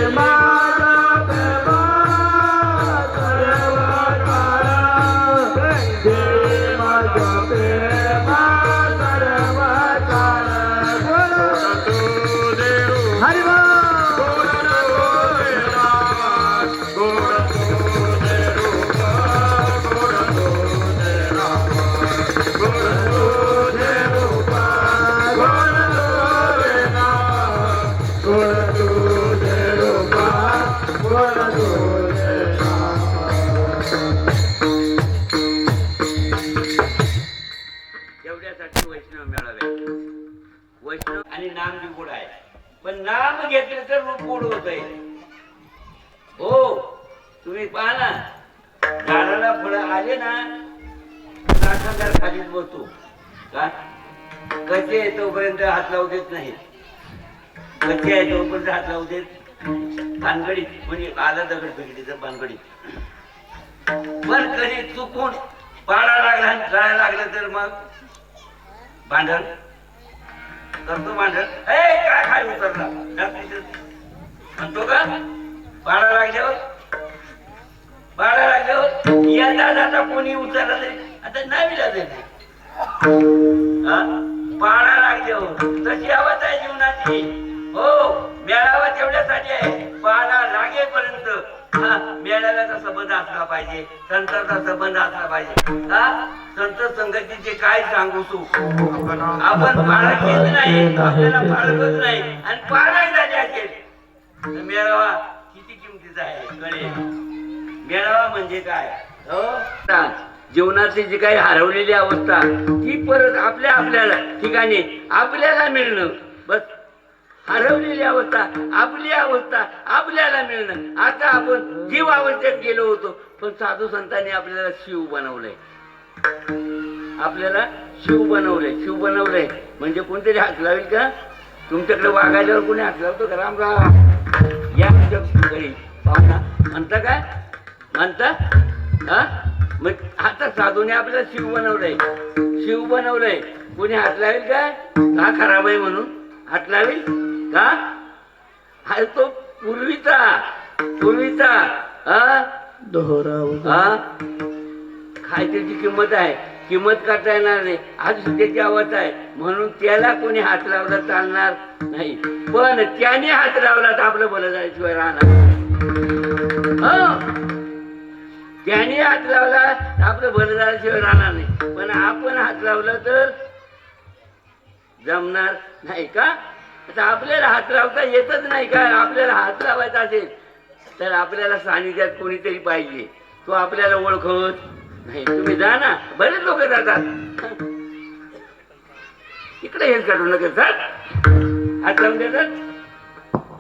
माझा प्रेमा सर्व काळ, देई माझा प्रेमा सर्व काळ. गोड तुझे रूप, हरी बोल. गोड तुझे नाम, गोड तुझे रूप, गोड तुझे नाम, गोड तुझे रूप, गोड तुझे नाम, गोड तुझे रूप, गोड तुझे नाम. एवढ्यासाठी वैष्णव मेळावे. वैष्णव आणि नाम बी गोड आहे. पण नाम घेतलं तर रूप गोड होत आहे. हो तुम्ही पहा ना, झाडाला फळं आले ना, नाकादार खालीच बसतो का? कसे आहे तोपर्यंत हात लावू देत नाही. कसे आहे तोपर्यंत हात लावू देत भानगडीत, म्हणजे आला दगड फेकडीचं भानगडीत. पण कधी चुकून पाडा लागला, जळायला लागलं तर मग भांडण करतो. काय खाली उतरला म्हणतो का? पाडा लागल्यावर येता जाता कोणी उचलला तरी आता नाही विचारत नाही. पाडा लागल्यावर तशी अवस्था आहे जीवनाची. हो मेळावा तेवढ्यासाठी आहे. पाडा लागेपर्यंत मेळाव्याचा संबंध असला पाहिजे, संतांचा संबंध असला पाहिजे. संत संगतीचे काय सांगू तू? आपण पाळत नाही, आपल्याला पाळतच नाही. आणि पाळाही झाली असेल मेळावा गरजेचं आहे कळेल. मेळावा म्हणजे काय हो, जीवनाची जी काही हरवलेली अवस्था ती परत आपल्याला ठिकाणी आपल्याला मिळणं. बस हरवलेली अवस्था आपल्याला मिळणं. आता आपण जीव अवस्थेत गेलो होतो, पण साधू संतांनी आपल्याला शिव बनवलंय. आपल्याला शिव बनवलंय म्हणजे कोणतरी हात लावेल का? तुमच्याकडे वागायल्यावर कोणी हात लावतो का? राम राम या घरी पाहुणा म्हणता काय म्हणता? हा मग आता साधूने आपल्याला शिव बनवलंय. कोणी हात लावेल का? हा खराब आहे म्हणून हात लावेल का? हा तो पूर्वीचा काय त्याची किंमत आहे, किंमत करता येणार नाही. आज त्याची आवाज आहे म्हणून त्याला कोणी हात लावला चालणार नाही, पण त्याने हात लावला तर आपलं भलं जायशिवाय राहणार. त्याने हात लावला आपलं भलं झाल्याशिवाय राहणार नाही, पण आपण हात लावला तर जमणार नाही का? आता आपल्याला हात लावता येतच नाही का? आपल्याला हात लावायचा असेल तर आपल्याला सानिध्यात कोणीतरी पाहिजे. तो आपल्याला ओळखत नाही. तुम्ही जा ना, बरेच लोक जातात इकडे हेच काढू नका सर हात लावून देतात.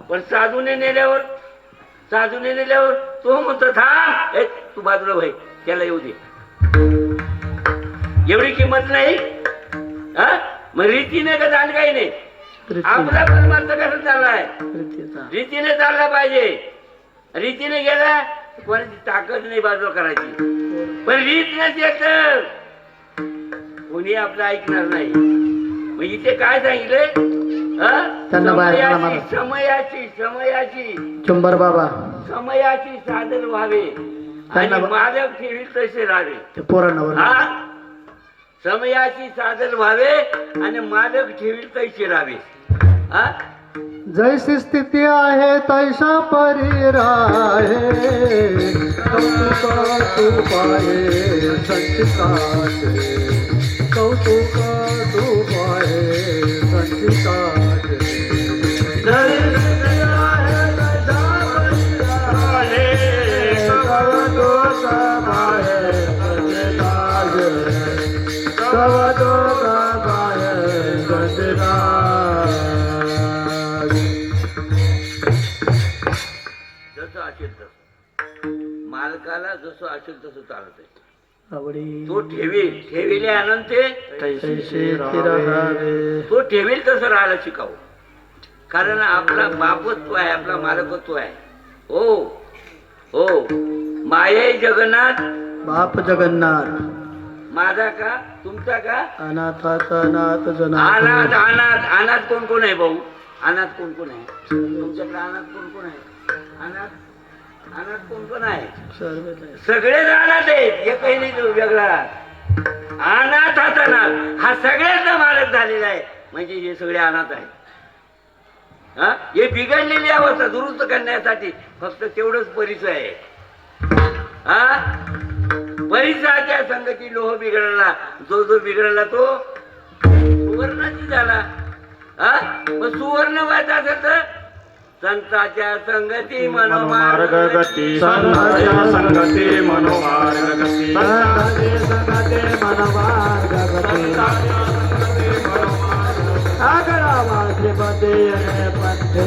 पण साधूने नेल्यावर तो म्हणतो थांब, तू बाजूला भाई त्याला येऊ दे. एवढी किंमत नाही. मग रीतीने का जाण काही नाही. आपला परमार्थ कसं चाललाय? रीतीने चालला पाहिजे. रीतीने गेला कोणाची ताकद नाही बाजूला करायची, पण रीत नसेल तर कोणी आपलं ऐकणार नाही. मग इथे काय सांगितलंय? समयाची चंबर बाबा समयाची साधन व्हावे आणि मालक ठेवी तसे राहावे. समयाची साधन व्हावे आणि मालक ठेवी तसे राहावे. जैसी स्थिती आहे तैसा परी राहे. कौतुक तू पाहे संचिताचे, कौतुक तू पाहे संचिताचे. जैसी स्थिती आहे तैसा परी राहे. कौतुक पाहे संचिताचे, कौतुक पाहे संचिताचे. मालकाला जसं असेल तसं चालत आहे. तो ठेविले आनंद तो ठेवेल तसं राहायला शिकावं. कारण आपला बापच तो आहे, आपला मालकच तो आहे. हो माये जगन्नाथ बाप जगन्नाथ, माझा का तुमचा का? अनाथाचा अनाथ अनाथ कोण आहे भाऊ? अनाथ कोण आहे तुमच्याकडे? अनाथ कोण आहे? अनाथ कोण आहे? सगळेच अनाथ आहेत, एकही नाही वेगळा. अनाथाचा नाथ हा सगळ्यांचा मालक झालेला आहे. म्हणजे हे सगळे अनाथ आहेत. हे बिघडलेली अवस्था दुरुस्त करण्यासाठी फक्त तेवढंच परिचय आहे. परिचयाच्या संगती लोह बिघडला, जो बिघडला तो सुवर्णाची झाला. मग सुवर्ण व्हायचा असेल तर संताच्या संगती मनोमार्ग गती, संताच्या संगती मनोमार्ग गती, संगती मनोमार्ग गती. आगळा वाचे पते पते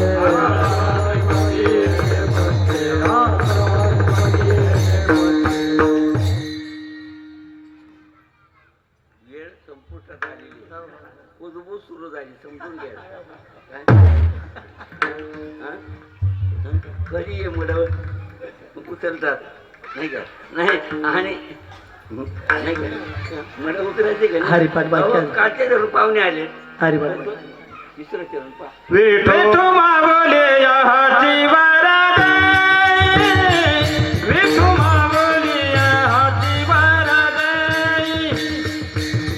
वेळ संपुष्टात आलेली, कुजबूज सुरू झाली. समजून घ्या. कधी ये मुलं उचलतात नाही का? नाही आणि नाही का मुलं उचलायचे का? हरिपाठ कालचे जरूर पाहुणे आले. हरिपाठ तिसरं चरण पा. विठू मागले हाची वराद, विठू मागले हाची वराद,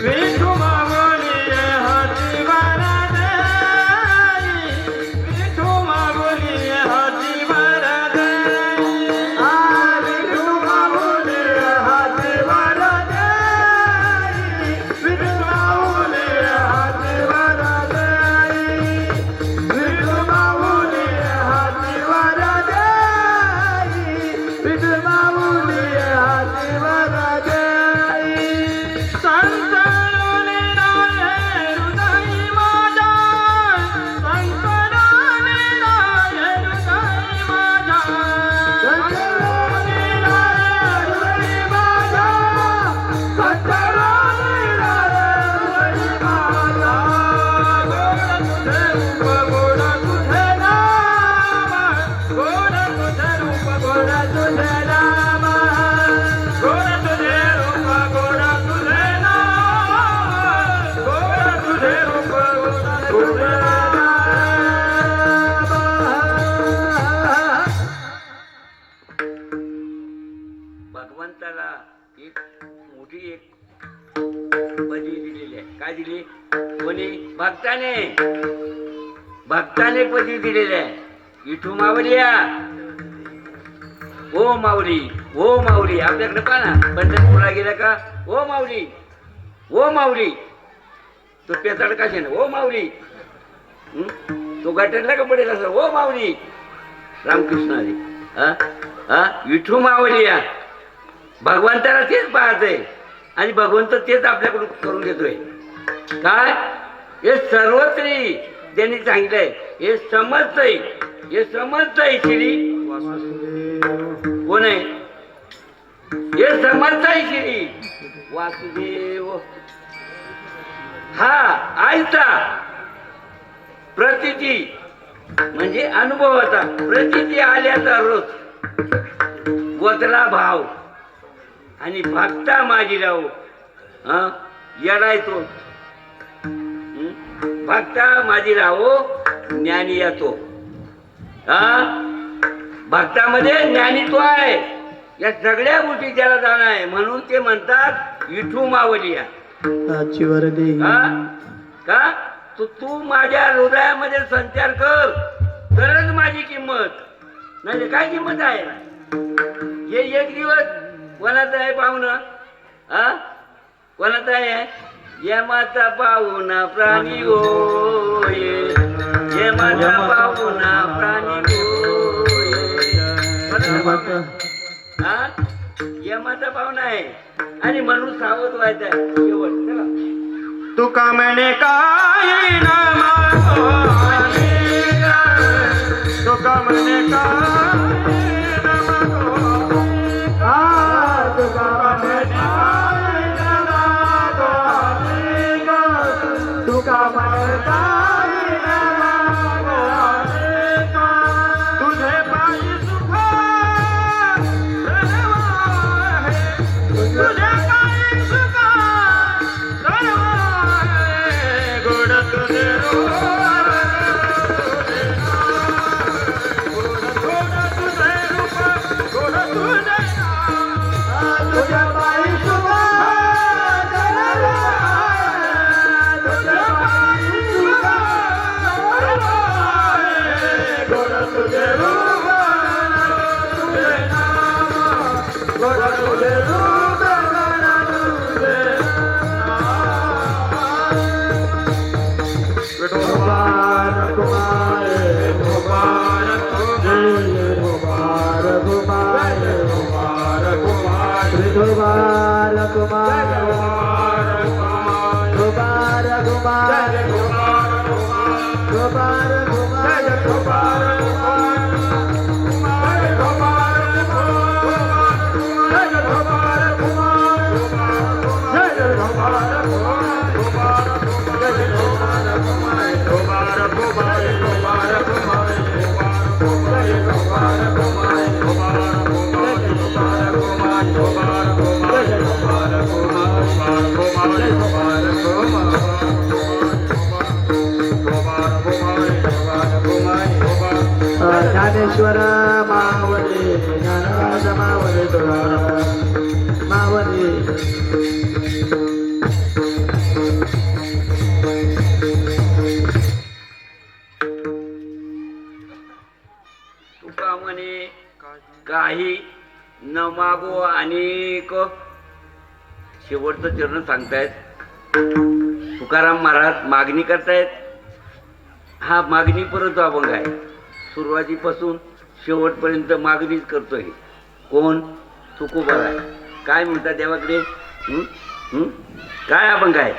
विठू मागले हाची वराद, विठू मागले हाची वराद, विठू मागले हाची वराद, विठू मागले हाची वराद, विठू मागले हाची वराद. प्रतीची एक पदवी दिलेली आहे. काय दिली? कोणी? भक्ताने. भक्ताने पदवी दिलेली आहे. विठू मावलिया, ओ माऊली, ओ माऊली. आपल्याकडे पहा ना, पंढरपूरला गेला का ओ माऊली, ओ माऊली. तो पेचाड कशा ना ओ माऊली. तो गाठला का पडेल असं ओ माऊली. रामकृष्ण हरी. विठू मावलिया. भगवंताला तेच पाहतंय आणि भगवंत तेच आपल्याकडून करून घेतोय. काय? हे सर्वत्री त्यांनी सांगितलंय. हे समजतंय, हे समजतंय श्री कोण आहे? हे समजतंय श्री वासुदेव. हा आयता प्रतीची म्हणजे अनुभवाचा, प्रतीची आल्याचा रोज वतला भाव आणि भक्ता माझी राव. येडाय तो भक्ता माझी राहो ज्ञानी येतो. भक्तामध्ये ज्ञानीत्व आहे. या सगळ्या गोष्टी त्याला जाणं आहे. म्हणून ते म्हणतात विठू मावलिया. का तू माझ्या हृदयामध्ये संचार कर, तरच माझी किंमत. नाही काय किंमत आहे? हे एक दिवस कोणाचा आहे पाहुणा? कोणाचा आहे? यमाचा पाहुणा प्राणी होय, यमाचा पाहुणा प्राणी होय. यमाचा पाहुणा आहे आणि म्हणून सावध व्हायचा आहे. शेवट चला. तुका म्हणे काय नाम, तुका म्हणे काय ज्ञानेश्वर मावली, ज्ञानराज मावली, मावली. तुका म्हणे काही न मागो अनेक. शेवटचं चरण सांगतायत तुकाराम महाराज. मागणी करतायत. हा मागणी परत अभंग आहे. सुरुवातीपासून शेवटपर्यंत मागणीच करतोय. कोण? तुकोबा. काय म्हणतात देवाकडे? काय अभंग आहे?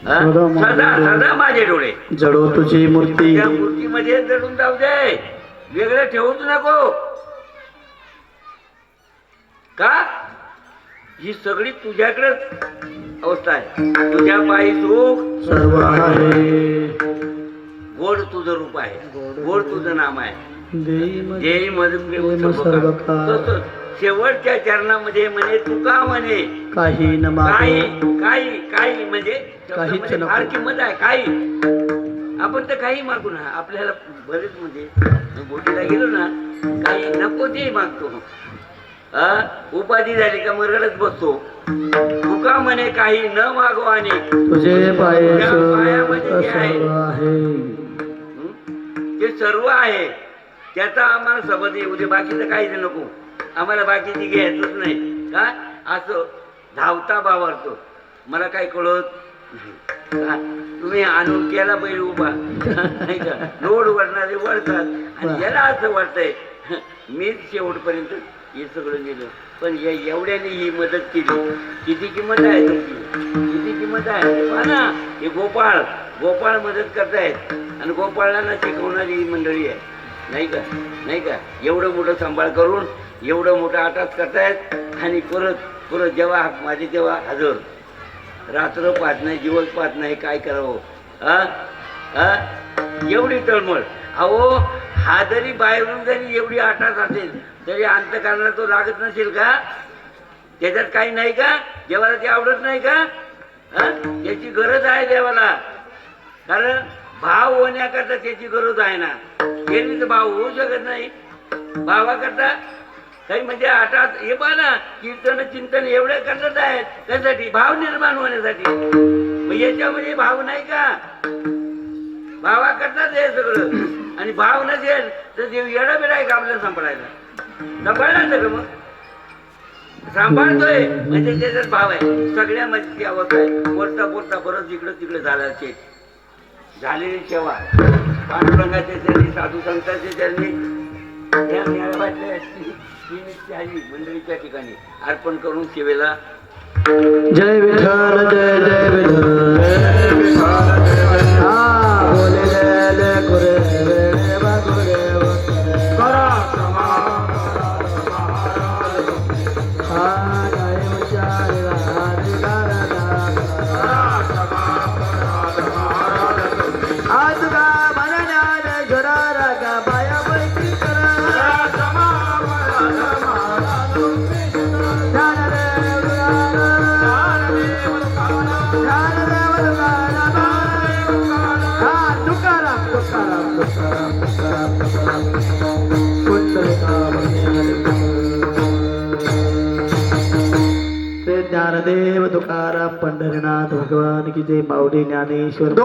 सदा सदा माझे डोळे जडो तुझी मूर्ती, त्या मूर्तीमध्ये जडून जाऊ दे, वेगळं ठेवूच नको. का? ही सगळी तुझ्याकडेच अवस्था आहे. तुझ्या पायी सुख सर्व आहे. गोड तुझं रूप आहे, गोड तुझं नाम आहे. जय सर्व शेवटच्या चरणामध्ये म्हणे तुका म्हणे काही न काही काही काही म्हणजे काहीच शब्दामध्ये नको. फार किंमत आहे. काही आपण तर काही मागू ना. आपल्याला बरेच म्हणजे बोटीला गेलो ना, काही नको ते मागतो. उपाधी झाली का मग रडत बसतो. तुका म्हणे काही न मागवाने, तुझे पाय त्या पायामध्ये जे आहे, सर्व आहे. ते सर्व आहे. त्याचा आम्हाला सबद येऊ दे, बाकीचं काहीच नको आम्हाला, बाकीची घ्यायचंच नाही. का असं धावता भावारतो मला काही कळत नाही. का? तुम्ही आणून केला बैल उभा नाही का, लोड वळणारे वळतात आणि याला असं वाटतंय मीच शेवटपर्यंत हे सगळं दिलं. पण एवढ्याने ही मदत केली. किती किंमत आहे तुमची, किती किंमत आहे. पहा ना, हे गोपाळ मदत करतायत आणि गोपाळांना शिकवणारी ही मंडळी आहे नाही का, नाही का. एवढं मोठं सांभाळ करून एवढं मोठं आटाच करतायत आणि परत जेव्हा हाक माझे तेव्हा हजर. रात्र पाहत नाही, दिवस पाहत नाही, काय करावं. एवढी तळमळ. अहो हा जरी बाहेरून जरी एवढी आटाच असेल तरी अंतःकरणाला तो लागत नसेल का? त्याच्यात काही नाही का? देवाला ते आवडत नाही का? त्याची गरज आहे देवाला. कारण भाव होण्याकरता त्याची गरज आहे ना. गेली तर भाव होऊ शकत नाही. भावाकरता काही म्हणजे आटात हे पहा ना, कीर्तन चिंतन एवढे करत आहेत त्यासाठी, भाव निर्माण होण्यासाठी. मग याच्यामध्ये भाव नाही का? भावा करतात हे सगळं. आणि भाव नसेल तर देव येडा बेडा आहे का आपल्याला सांभाळायला? सांभाळणार सगळं मग सांभाळतोय म्हणजे त्याच्यात भाव आहे. सगळ्यामध्ये आवक आहे. बोलता बरंच इकडं तिकडे झालं ते झालेली सेवा पांडुरंगाच्या चरणी, साधू संतांच्या चरणी, या मेळाव्यातल्या मंडळीच्या ठिकाणी अर्पण करून सेवेला. जय विठ्ठल, जय जय विठ्ठल. हा बोले ले गुरुदेव गुरुदेव करा क्षमा. हा जय विचार आज का मननाद जुरारा का बाया बैठी करा. ज्ञानदेव तुकाराम पंढरीनाथ भगवान की जय. माऊली ज्ञानेश्वर.